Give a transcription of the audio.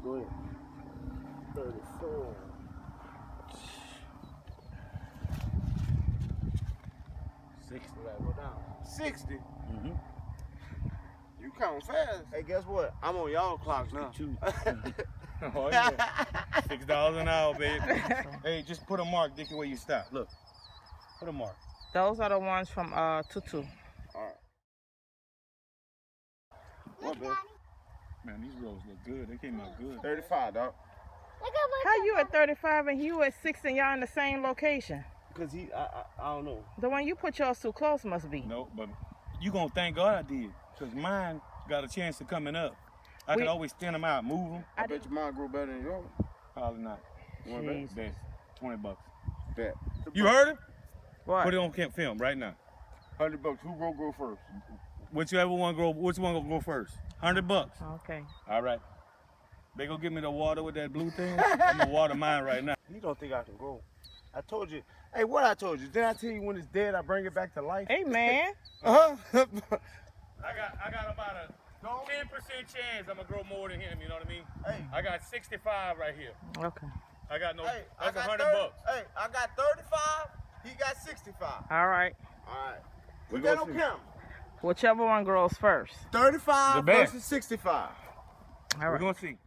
Go ahead. 34. 60. Go down. 60? Mm-hmm. You count fast. Hey, guess what? I'm on y'all clock now. Oh, yeah. $6 an hour, baby. Hey, just put a mark, Dickie, where you stop. Look. Put a mark. Those are the ones from Tutu. All right. What, baby? Man, these rolls look good. They came out good. 35, dog. How you at 35 and you at 60 and y'all in the same location? Because I don't know. The one you put yours too close must be. No, but you gonna thank God I did. Because mine got a chance of coming up. I could always thin them out, move them. I bet your mine grow better than yours. Probably not. You want to bet? Bet. $20. Bet. You heard him? What? Put it on film right now. $100. Who grow first? Whichever one grow, which one gonna go first? $100. Okay. All right. They gonna give me the water with that blue thing? I'm gonna water mine right now. You don't think I can grow? I told you. Hey, what I told you? Didn't I tell you when it's dead, I bring it back to life? Hey, man. Uh-huh. I got about a 10% chance I'm gonna grow more than him, you know what I mean? Hey. I got 65 right here. Okay. I got no, Hey, that's I got $100. Hey, I got 35, he got 65. All right. All right. Put that on camera. Whichever one grows first. 35 The best. versus 65. All right. We're gonna see.